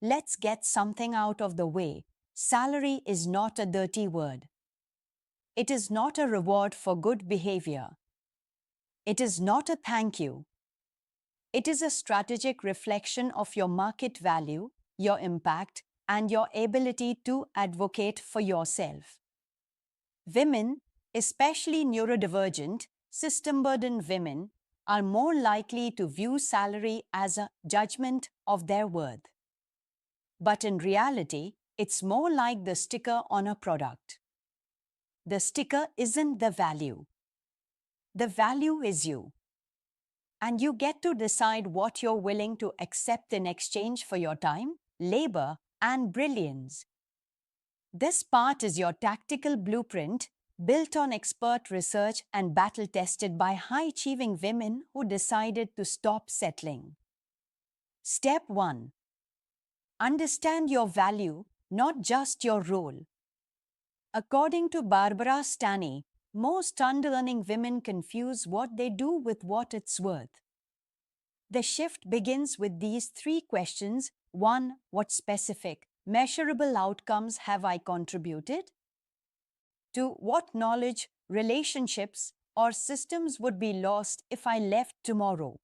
let's get something out of the way. Salary is not a dirty word. It is not a reward for good behavior. It is not a thank you. It is a strategic reflection of your market value, your impact, and your ability to advocate for yourself. Women, especially neurodivergent, system burdened women, are more likely to view salary as a judgment of their worth. But in reality, it's more like the sticker on a product. The sticker isn't the value. The value is you. And you get to decide what you're willing to accept in exchange for your time, labor, and brilliance. This part is your tactical blueprint built on expert research and battle tested by high achieving women who decided to stop settling. Step 1. Understand your value, not just your role. According to Barbara Stanny, most unearning women confuse what they do with what it's worth. The shift begins with these three questions. 1. What specific, measurable outcomes have I contributed? 2. What knowledge, relationships, or systems would be lost if I left tomorrow?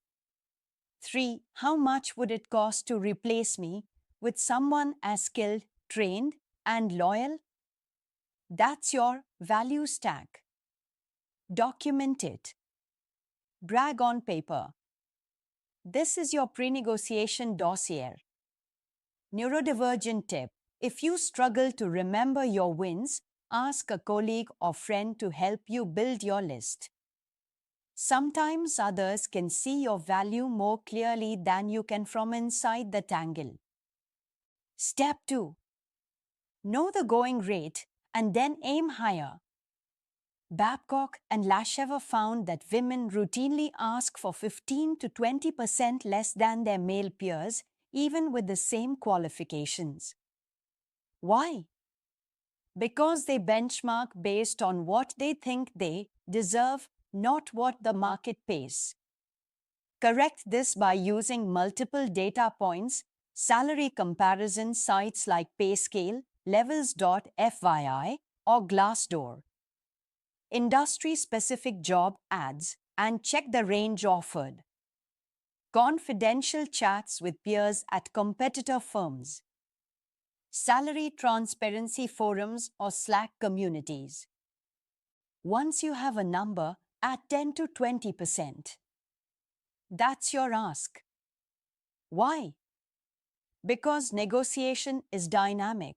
3. How much would it cost to replace me with someone as skilled, trained, and loyal? That's your value stack. Document it. Brag on paper. This is your pre-negotiation dossier. Neurodivergent tip. If you struggle to remember your wins, ask a colleague or friend to help you build your list. Sometimes others can see your value more clearly than you can from inside the tangle. Step 2. Know the going rate and then aim higher. Babcock and Lashever found that women routinely ask for 15 to 20% less than their male peers, even with the same qualifications. Why? Because they benchmark based on what they think they deserve, not what the market pays. Correct this by using multiple data points, salary comparison sites like Payscale, Levels.fyi, or Glassdoor. Industry-specific job ads, and check the range offered. Confidential chats with peers at competitor firms. Salary transparency forums or Slack communities. Once you have a number, add 10 to 20%. That's your ask. Why? Because negotiation is dynamic.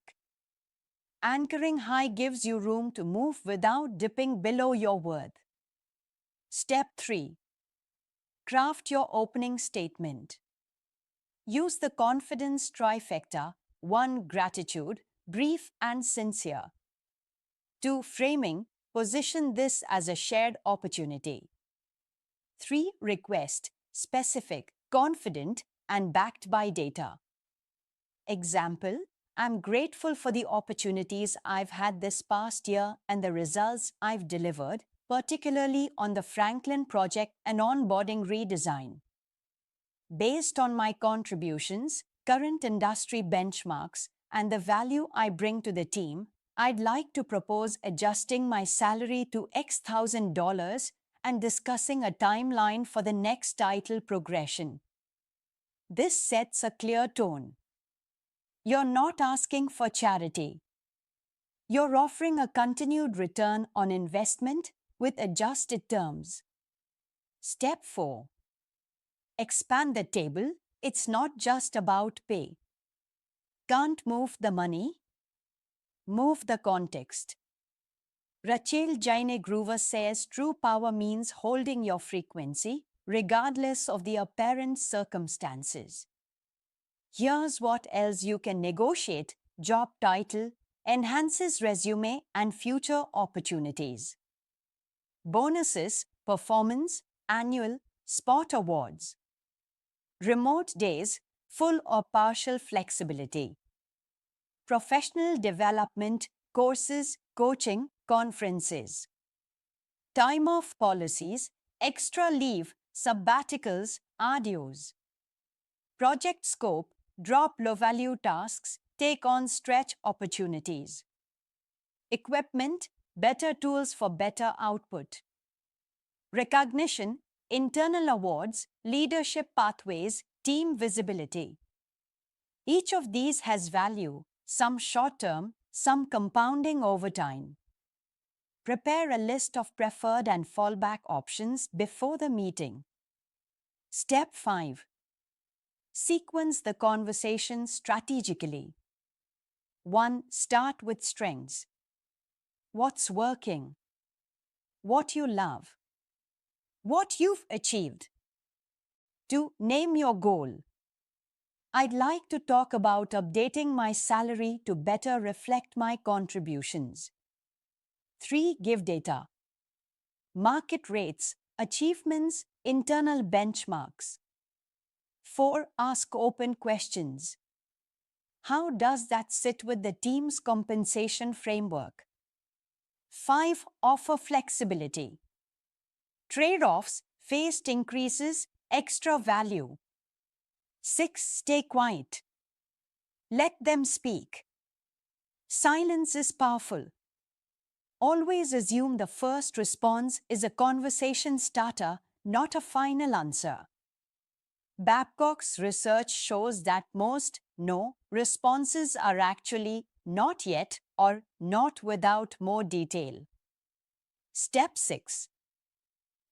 Anchoring high gives you room to move without dipping below your worth. Step 3. Craft your opening statement. Use the confidence trifecta: 1. Gratitude, brief and sincere. 2. Framing, position this as a shared opportunity. 3. Request, specific, confident, and backed by data. Example: I'm grateful for the opportunities I've had this past year and the results I've delivered, particularly on the Franklin project and onboarding redesign. Based on my contributions, current industry benchmarks, and the value I bring to the team, I'd like to propose adjusting my salary to X thousand dollars and discussing a timeline for the next title progression. This sets a clear tone. You're not asking for charity. You're offering a continued return on investment with adjusted terms. Step 4. Expand the table. It's not just about pay. Can't move the money? Move the context. Rachel Jaine Groover says true power means holding your frequency, regardless of the apparent circumstances. Here's what else you can negotiate: job title, enhances resume and future opportunities. Bonuses, performance, annual, spot awards. Remote days, full or partial flexibility. Professional development, courses, coaching, conferences. Time off policies, extra leave, sabbaticals, RDOs. Project scope, Drop low-value tasks, take on stretch opportunities. Equipment, better tools for better output. Recognition, internal awards, leadership pathways, team visibility. Each of these has value, some short-term, some compounding over time. Prepare a list of preferred and fallback options before the meeting. Step 5. Sequence the conversation strategically. 1. Start with strengths. What's working? What you love? What you've achieved? 2. Name your goal. I'd like to talk about updating my salary to better reflect my contributions. 3. Give data. Market rates, achievements, internal benchmarks. 4. Ask open questions. How does that sit with the team's compensation framework? 5. Offer flexibility. Trade-offs, phased increases, extra value. 6. Stay quiet. Let them speak. Silence is powerful. Always assume the first response is a conversation starter, not a final answer. Babcock's research shows that most no responses are actually not yet or not without more detail. Step 6.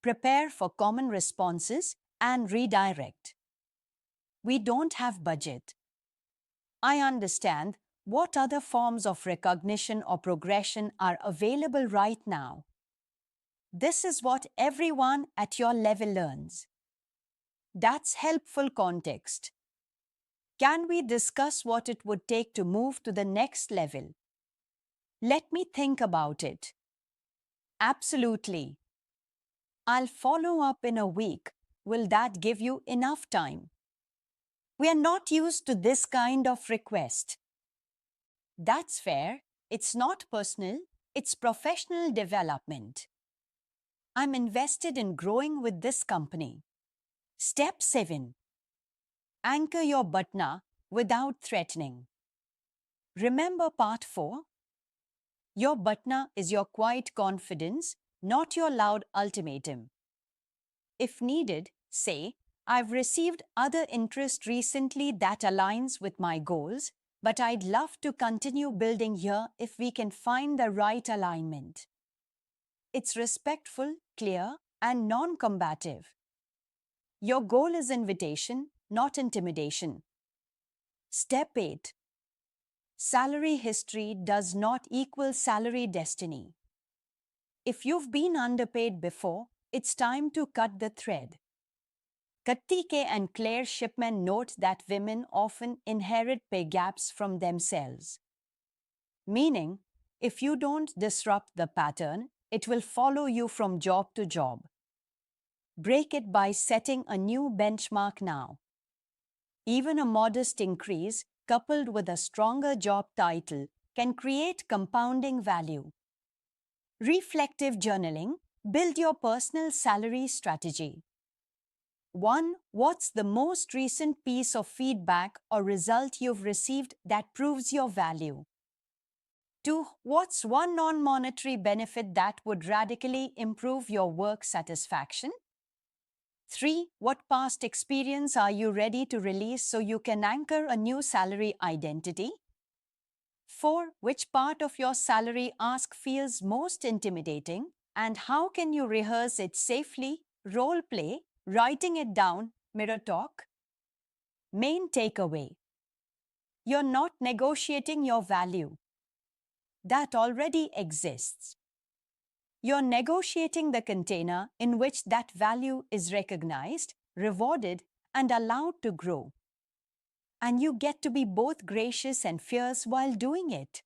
Prepare for common responses and redirect. We don't have budget. I understand. What other forms of recognition or progression are available right now? This is what everyone at your level learns. That's helpful context. Can we discuss what it would take to move to the next level? Let me think about it. Absolutely. I'll follow up in a week. Will that give you enough time? We are not used to this kind of request. That's fair. It's not personal, it's professional development. I'm invested in growing with this company. Step 7. Anchor your BATNA without threatening. Remember part 4? Your BATNA is your quiet confidence, not your loud ultimatum. If needed, say, I've received other interest recently that aligns with my goals, but I'd love to continue building here if we can find the right alignment. It's respectful, clear, and non-combative. Your goal is invitation, not intimidation. Step 8. Salary history does not equal salary destiny. If you've been underpaid before, it's time to cut the thread. Kattike and Claire Shipman note that women often inherit pay gaps from themselves. Meaning, if you don't disrupt the pattern, it will follow you from job to job. Break it by setting a new benchmark now. Even a modest increase, coupled with a stronger job title, can create compounding value. Reflective journaling. Build your personal salary strategy. 1. What's the most recent piece of feedback or result you've received that proves your value? 2. What's one non-monetary benefit that would radically improve your work satisfaction? 3. What past experience are you ready to release so you can anchor a new salary identity? 4. Which part of your salary ask feels most intimidating, and how can you rehearse it safely, role play, writing it down, mirror talk? Main takeaway. You're not negotiating your value. That already exists. You're negotiating the container in which that value is recognized, rewarded, and allowed to grow. And you get to be both gracious and fierce while doing it.